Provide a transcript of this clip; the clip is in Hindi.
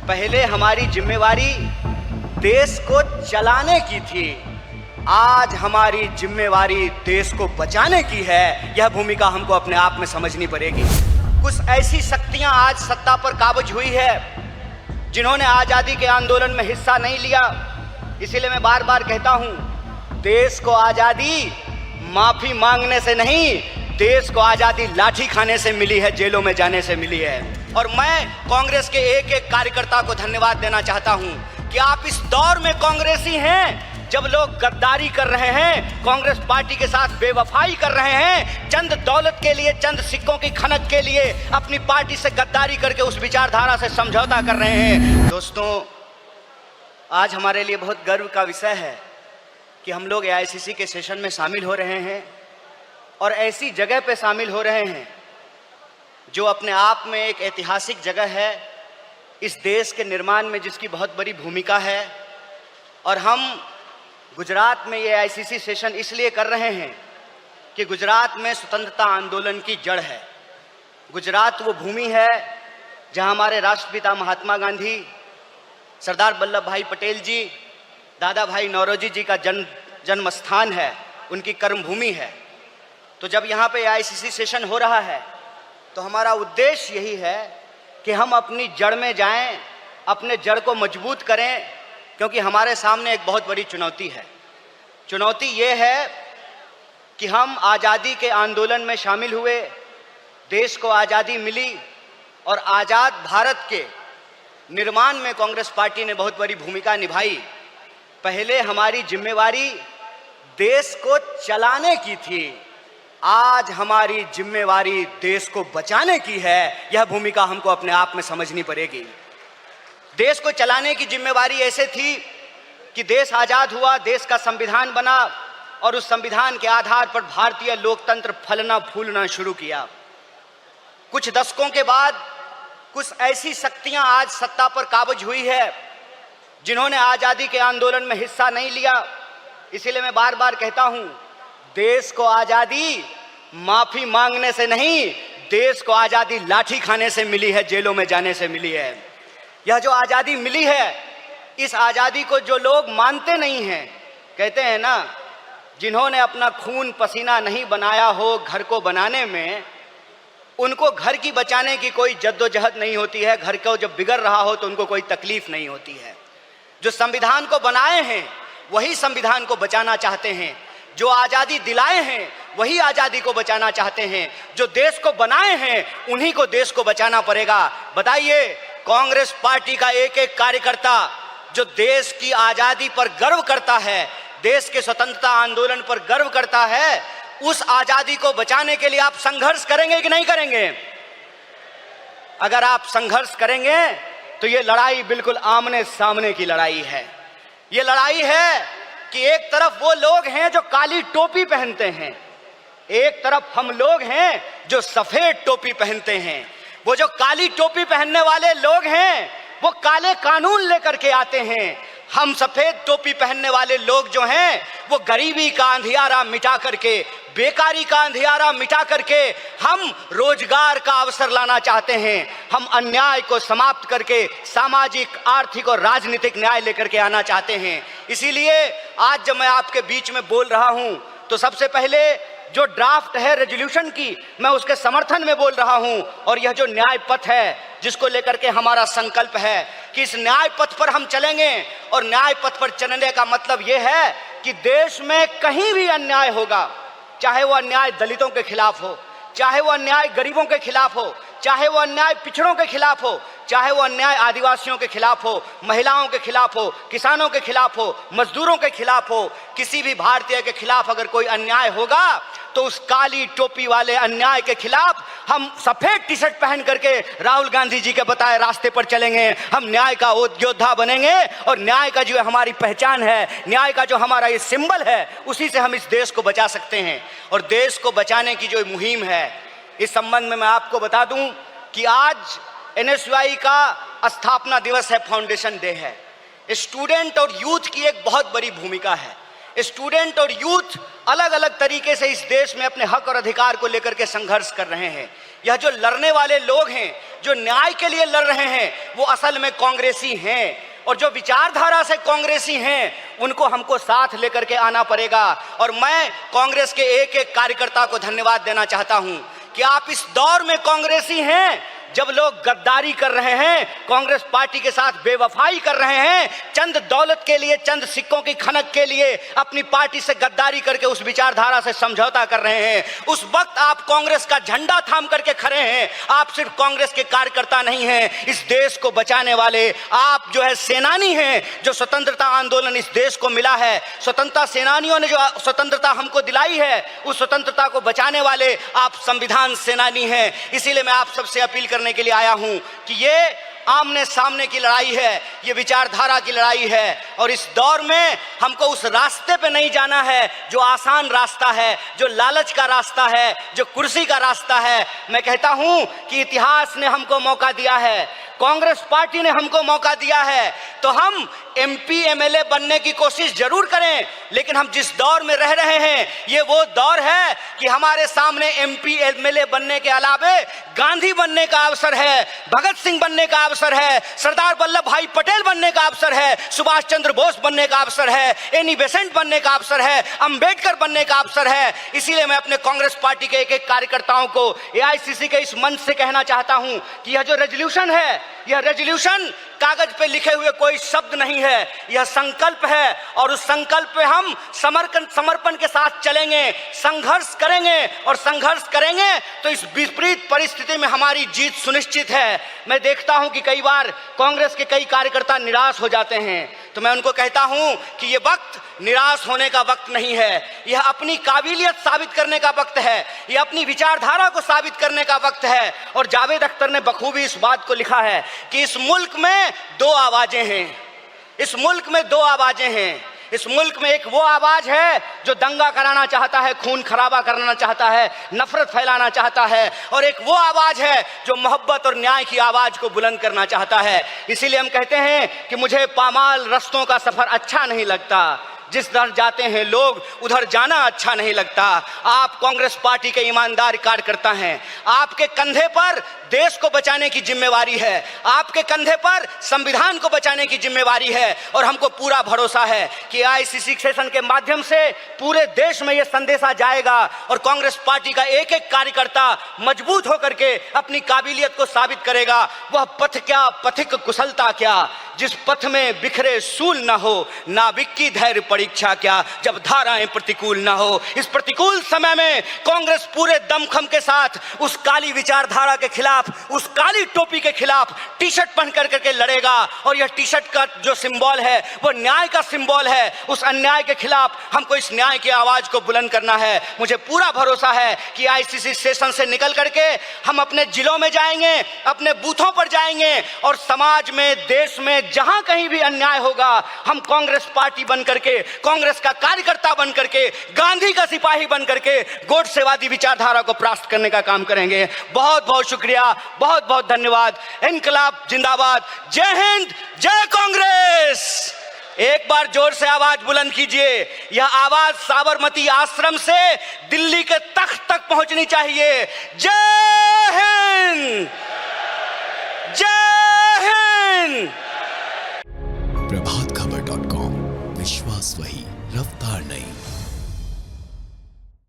पहले हमारी जिम्मेवारी देश को चलाने की थी, आज हमारी जिम्मेवारी देश को बचाने की है। यह भूमिका हमको अपने आप में समझनी पड़ेगी। कुछ ऐसी शक्तियां आज सत्ता पर काबिज हुई है जिन्होंने आज़ादी के आंदोलन में हिस्सा नहीं लिया। इसीलिए मैं बार बार कहता हूं, देश को आज़ादी माफी मांगने से नहीं, देश को आज़ादी लाठी खाने से मिली है, जेलों में जाने से मिली है। और मैं कांग्रेस के एक एक कार्यकर्ता को धन्यवाद देना चाहता हूं कि आप इस दौर में कांग्रेसी हैं जब लोग गद्दारी कर रहे हैं, कांग्रेस पार्टी के साथ बेवफाई कर रहे हैं, चंद दौलत के लिए, चंद सिक्कों की खनक के लिए अपनी पार्टी से गद्दारी करके उस विचारधारा से समझौता कर रहे हैं। दोस्तों, आज हमारे लिए बहुत गर्व का विषय है कि हम लोग एआईसीसी के सेशन में शामिल हो रहे हैं और ऐसी जगह पे शामिल हो रहे हैं जो अपने आप में एक ऐतिहासिक जगह है, इस देश के निर्माण में जिसकी बहुत बड़ी भूमिका है। और हम गुजरात में ये एआईसीसी सेशन इसलिए कर रहे हैं कि गुजरात में स्वतंत्रता आंदोलन की जड़ है। गुजरात वो भूमि है जहां हमारे राष्ट्रपिता महात्मा गांधी, सरदार वल्लभ भाई पटेल जी, दादा भाई नौरोजी जी का जन्म स्थान है, उनकी कर्मभूमि है। तो जब यहाँ पे एआईसीसी सेशन हो रहा है तो हमारा उद्देश्य यही है कि हम अपनी जड़ में जाएं, अपने जड़ को मजबूत करें, क्योंकि हमारे सामने एक बहुत बड़ी चुनौती है। चुनौती ये है कि हम आज़ादी के आंदोलन में शामिल हुए, देश को आज़ादी मिली और आज़ाद भारत के निर्माण में कांग्रेस पार्टी ने बहुत बड़ी भूमिका निभाई। पहले हमारी जिम्मेवारी देश को चलाने की थी, आज हमारी जिम्मेवारी देश को बचाने की है। यह भूमिका हमको अपने आप में समझनी पड़ेगी। देश को चलाने की जिम्मेवारी ऐसे थी कि देश आज़ाद हुआ, देश का संविधान बना और उस संविधान के आधार पर भारतीय लोकतंत्र फलना फूलना शुरू किया। कुछ दशकों के बाद कुछ ऐसी शक्तियां आज सत्ता पर काबिज हुई है जिन्होंने आज़ादी के आंदोलन में हिस्सा नहीं लिया। इसीलिए मैं बार बार कहता हूं, देश को आज़ादी माफी मांगने से नहीं, देश को आज़ादी लाठी खाने से मिली है, जेलों में जाने से मिली है। यह जो आज़ादी मिली है, इस आज़ादी को जो लोग मानते नहीं हैं, कहते हैं ना, जिन्होंने अपना खून पसीना नहीं बनाया हो घर को बनाने में, उनको घर की बचाने की कोई जद्दोजहद नहीं होती है। घर को जब बिगड़ रहा हो तो उनको कोई तकलीफ नहीं होती है। जो संविधान को बनाए हैं वही संविधान को बचाना चाहते हैं, जो आज़ादी दिलाए हैं वही आज़ादी को बचाना चाहते हैं, जो देश को बनाए हैं उन्हीं को देश को बचाना पड़ेगा। बताइए, कांग्रेस पार्टी का एक एक कार्यकर्ता जो देश की आज़ादी पर गर्व करता है, देश के स्वतंत्रता आंदोलन पर गर्व करता है, उस आज़ादी को बचाने के लिए आप संघर्ष करेंगे कि नहीं करेंगे? अगर आप संघर्ष करेंगे तो ये लड़ाई बिल्कुल आमने सामने की लड़ाई है। ये लड़ाई है कि एक तरफ वो लोग हैं जो काली टोपी पहनते हैं, एक तरफ हम लोग हैं जो सफेद टोपी पहनते हैं। वो जो काली टोपी पहनने वाले लोग हैं वो काले कानून लेकर के आते हैं। हम सफेद टोपी पहनने वाले लोग जो हैं वो गरीबी का अंधियारा मिटा करके, बेकारी का अंधियारा मिटा करके हम रोजगार का अवसर लाना चाहते हैं। हम अन्याय को समाप्त करके सामाजिक, आर्थिक और राजनीतिक न्याय लेकर के आना चाहते हैं। इसीलिए आज जब मैं आपके बीच में बोल रहा हूं तो सबसे पहले जो ड्राफ्ट है रेजोल्यूशन की, मैं उसके समर्थन में बोल रहा हूं। और यह जो न्याय पथ है जिसको लेकर के हमारा संकल्प है कि इस न्याय पथ पर हम चलेंगे, और न्याय पथ पर चलने का मतलब यह है कि देश में कहीं भी अन्याय होगा, चाहे वो अन्याय दलितों के खिलाफ हो, चाहे वो अन्याय गरीबों के खिलाफ हो, चाहे वो अन्याय पिछड़ों के खिलाफ हो, चाहे वो अन्याय आदिवासियों के खिलाफ हो, महिलाओं के खिलाफ हो, किसानों के खिलाफ हो, मजदूरों के खिलाफ हो, किसी भी भारतीय के खिलाफ अगर कोई अन्याय होगा तो उस काली टोपी वाले अन्याय के खिलाफ हम सफेद टी शर्ट पहन करके राहुल गांधी जी के बताए रास्ते पर चलेंगे। हम न्याय का योद्धा बनेंगे और न्याय का जो हमारी पहचान है, न्याय का जो हमारा ये सिंबल है, उसी से हम इस देश को बचा सकते हैं। और देश को बचाने की जो मुहिम है, इस संबंध में मैं आपको बता दूं कि आज एनएसयूआई का स्थापना दिवस है, फाउंडेशन डे है। स्टूडेंट और यूथ की एक बहुत बड़ी भूमिका है। स्टूडेंट और यूथ अलग अलग तरीके से इस देश में अपने हक और अधिकार को लेकर के संघर्ष कर रहे हैं। यह जो लड़ने वाले लोग हैं, जो न्याय के लिए लड़ रहे हैं, वो असल में कांग्रेसी हैं। और जो विचारधारा से कांग्रेसी हैं, उनको हमको साथ लेकर के आना पड़ेगा। और मैं कांग्रेस के एक एक कार्यकर्ता को धन्यवाद देना चाहता हूं कि आप इस दौर में कांग्रेसी हैं जब लोग गद्दारी कर रहे हैं, कांग्रेस पार्टी के साथ बेवफाई कर रहे हैं, चंद दौलत के लिए, चंद सिक्कों की खनक के लिए अपनी पार्टी से गद्दारी करके उस विचारधारा से समझौता कर रहे हैं। उस वक्त आप कांग्रेस का झंडा थाम करके खड़े हैं। आप सिर्फ कांग्रेस के कार्यकर्ता नहीं हैं, इस देश को बचाने वाले आप जो है सेनानी हैं। जो स्वतंत्रता आंदोलन इस देश को मिला है, स्वतंत्रता सेनानियों ने जो स्वतंत्रता हमको दिलाई है, उस स्वतंत्रता को बचाने वाले आप संविधान सेनानी हैं। इसीलिए मैं आप सबसे अपील करने के लिए आया हूं कि ये आमने सामने की लड़ाई है, ये विचारधारा की लड़ाई है। और इस दौर में हमको उस रास्ते पे नहीं जाना है जो आसान रास्ता है, जो लालच का रास्ता है, जो कुर्सी का रास्ता है। मैं कहता हूं कि इतिहास ने हमको मौका दिया है, कांग्रेस पार्टी ने हमको मौका दिया है, तो हम एमपी एमएलए बनने की कोशिश जरूर करें। लेकिन हम जिस दौर में रह रहे हैं, ये वो दौर है कि हमारे सामने एमपी एमएलए बनने के अलावे गांधी बनने का अवसर है, भगत सिंह बनने का अवसर है, सरदार वल्लभ भाई पटेल बनने का अवसर है, सुभाष चंद्र बोस बनने का अवसर है, एनी बेसेंट बनने का अवसर है, अंबेडकर बनने का अवसर है। इसीलिए मैं अपने कांग्रेस पार्टी के एक एक कार्यकर्ताओं को एआईसीसी के इस मंच से कहना चाहता हूं कि यह जो रेजोल्यूशन है, यह रेजोल्यूशन कागज पे लिखे हुए कोई शब्द नहीं है, यह संकल्प है। और उस संकल्प पे हम समर्पण के साथ चलेंगे, संघर्ष करेंगे। और संघर्ष करेंगे तो इस विपरीत परिस्थिति में हमारी जीत सुनिश्चित है। मैं देखता हूं कि कई बार कांग्रेस के कई कार्यकर्ता निराश हो जाते हैं, तो मैं उनको कहता हूं कि यह वक्त निराश होने का वक्त नहीं है, यह अपनी काबिलियत साबित करने का वक्त है, यह अपनी विचारधारा को साबित करने का वक्त है। और जावेद अख्तर ने बखूबी इस बात को लिखा है कि इस मुल्क में दो आवाजें हैं, इस मुल्क में दो आवाजें हैं। इस मुल्क में एक वो आवाज है जो दंगा कराना चाहता है, खून खराबा करना चाहता है, नफरत फैलाना चाहता है, और एक वो आवाज है जो मोहब्बत और न्याय की आवाज को बुलंद करना चाहता है। इसीलिए हम कहते हैं कि मुझे पामाल रस्तों का सफर अच्छा नहीं लगता, जिस दर जाते हैं लोग उधर जाना अच्छा नहीं लगता। आप कांग्रेस पार्टी के ईमानदार कार्यकर्ता हैं, आपके कंधे पर देश को बचाने की जिम्मेवारी है, आपके कंधे पर संविधान को बचाने की जिम्मेवारी है। और हमको पूरा भरोसा है कि आईसीसी सेशन के माध्यम से पूरे देश में यह संदेशा जाएगा और कांग्रेस पार्टी का एक एक कार्यकर्ता मजबूत होकर के अपनी काबिलियत को साबित करेगा। वह पथ क्या, पथिक कुशलता क्या, जिस पथ में बिखरे सूल न हो, नाविक की धैर्य परीक्षा क्या, जब धाराएं प्रतिकूल न हो। इस प्रतिकूल समय में कांग्रेस पूरे दमखम के साथ उस काली विचारधारा के खिलाफ, उस काली टोपी के खिलाफ टी शर्ट पहन करके लड़ेगा। और यह टी शर्ट का जो सिंबल है वो न्याय का सिंबल है। उस अन्याय के खिलाफ हमको इस न्याय की आवाज को बुलंद करना है। मुझे पूरा भरोसा है कि आईसीसी सेशन से निकल करके हम अपने जिलों में जाएंगे, अपने बूथों पर जाएंगे, और समाज में, देश में जहां कहीं भी अन्याय होगा, हम कांग्रेस पार्टी बन करके, कांग्रेस का कार्यकर्ता बन करके, गांधी का सिपाही बन करके गोडसेवादी विचारधारा को परास्त करने का काम करेंगे। बहुत बहुत शुक्रिया, बहुत बहुत धन्यवाद। इनकलाब जिंदाबाद, जय हिंद, जय कांग्रेस। एक बार जोर से आवाज बुलंद कीजिए। यह आवाज साबरमती आश्रम से दिल्ली के तख्त तक पहुंचनी चाहिए। जय हिंद, जय हिंद। प्रभातखबर.com, विश्वास वही, रफ्तार नहीं।